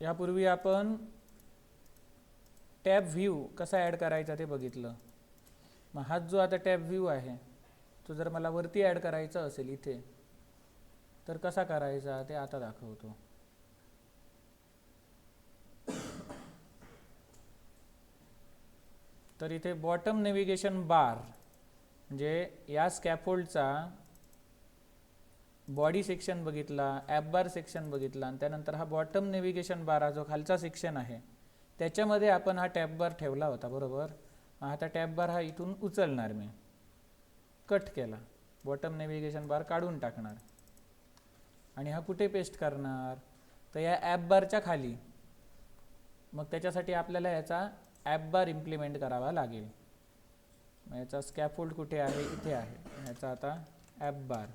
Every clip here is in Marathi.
यापूर्वी आपण टॅब व्ह्यू कसा ॲड करायचा ते बघितलं. मग हा जो आता टॅब व्ह्यू आहे तो जर मला वरती ॲड करायचा असेल इथे, तर कसा करायचा ते आता दाखवतो. तर इथे बॉटम नेव्हिगेशन बार म्हणजे या स्कॅफोल्डचा बॉडी सेक्शन बघितला, ॲप बार सेक्शन बघितला, आणि त्यानंतर हा बॉटम नेव्हिगेशन बार हा जो खालचा सेक्शन आहे त्याच्यामध्ये आपण हा टॅब बार ठेवला होता, बरोबर. आता टॅब बार हा इथून उचलणार, मी कट केला, बॉटम नेव्हिगेशन बार काढून टाकणार, आणि हा कुठे पेस्ट करणार, तर या ॲप बारच्या खाली. मग त्याच्यासाठी आपल्याला याचा ॲप बार इम्प्लिमेंट करावा लागेल. याचा स्कॅफोल्ड कुठे आहे, इथे आहे. याचा आता ॲप बार.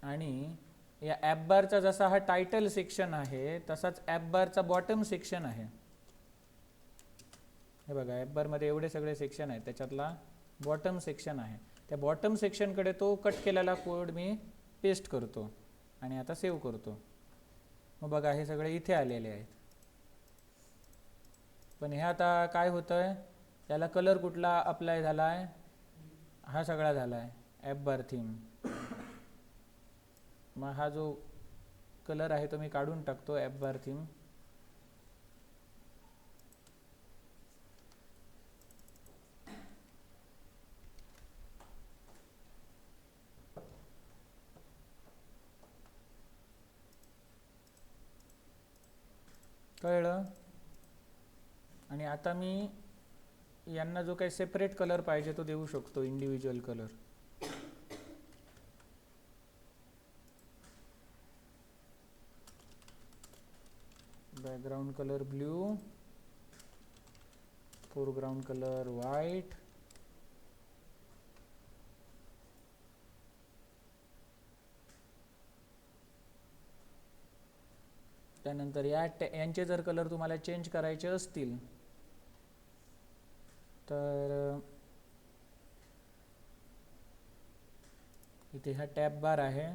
आणि या ॲप बारचा जसा हा टायटल सेक्शन आहे तसाच ॲप बारचा बॉटम सेक्शन आहे. हे बघा, ॲप बारमध्ये एवढे सगळे सेक्शन आहेत, त्याच्यातला बॉटम सेक्शन आहे. त्या बॉटम सेक्शनकडे तो कट केलेला कोड मी पेस्ट करतो आणि आता सेव्ह करतो. मग बघा, हे सगळे इथे आलेले आहेत. पण हे आता काय होतं आहे, त्याला कलर कुठला अप्लाय झाला आहे, हा सगळा झाला आहे ॲप बार थीम. मग हा जो कलर आहे तो मी काढून टाकतो ॲप बार थीम. कळलं. आणि आता मी यांना जो काही सेपरेट कलर पाहिजे तो देऊ शकतो, individual colour. Background colour blue, foreground colour white, त्यानंतर यांचे जर कलर तुम्हाला चेंज करायचे असतील तर इथे हा टॅब बार आहे,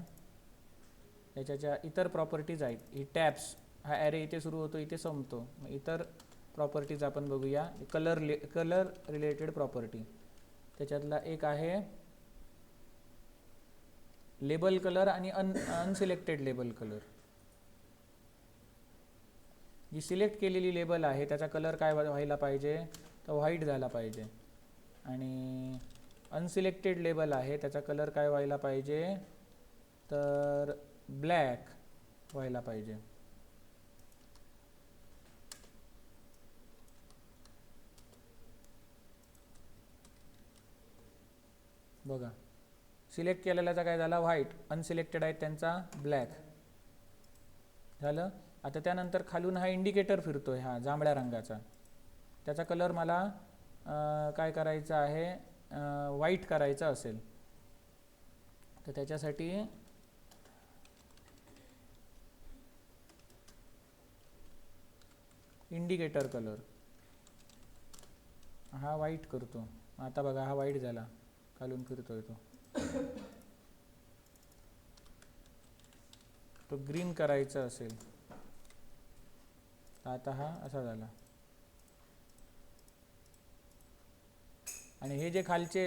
याच्या ज्या इतर प्रॉपर्टीज आहेत, ही टॅब्स, हा ॲरे इथे सुरू होतो इथे संपतो. मग इतर प्रॉपर्टीज आपण बघूया. कलर रिलेटेड प्रॉपर्टी, त्याच्यातला एक आहे लेबल कलर आणि अनसिलेक्टेड लेबल कलर. जी सिलेक्ट केलेली लेबल आहे त्याचा कलर काय व्हायला पाहिजे, तर व्हाईट झाला पाहिजे. आणि अनसिलेक्टेड लेबल आहे त्याचा कलर काय व्हायला पाहिजे, तर ब्लॅक व्हायला पाहिजे. बघा, सिलेक्ट केलेल्याचा काय झाला, व्हाईट. अनसिलेक्टेड आहेत त्यांचा ब्लॅक झालं. आता त्यानंतर खालून हा इंडिकेटर फिरतोय, हा जांभळ्या रंगाचा, त्याचा कलर मला काय करायचा आहे, व्हाईट करायचा असेल तर त्याच्यासाठी इंडिकेटर कलर हा व्हाईट करतो. आता बघा, हा व्हाईट झाला, खालून फिरतोय तो ग्रीन करायचा असेल तर आता हा असा झाला. आणि हे जे खालचे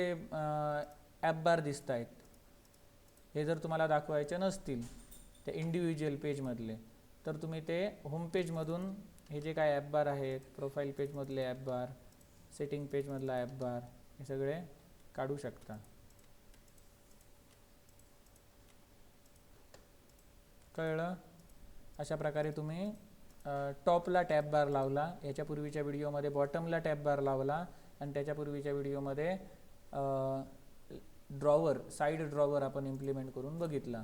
ॲप बार दिसत आहेत हे जर तुम्हाला दाखवायचे नसतील ते इंडिव्हिज्युअल पेजमधले, तर तुम्ही ते होम पेजमधून हे जे काय ॲप बार आहेत, प्रोफाईल पेजमधले ॲप बार, सेटिंग पेजमधला ॲप बार, हे सगळे काढू शकता. कळलं. अशा प्रकारे तुम्ही टॉपला टॅब बार लावला, याच्यापूर्वीच्या व्हिडिओमध्ये बॉटमला टॅब बार लावला, आणि त्याच्यापूर्वीच्या व्हिडिओमध्ये ड्रॉवर, साईड ड्रॉवर आपण इम्प्लिमेंट करून बघितला.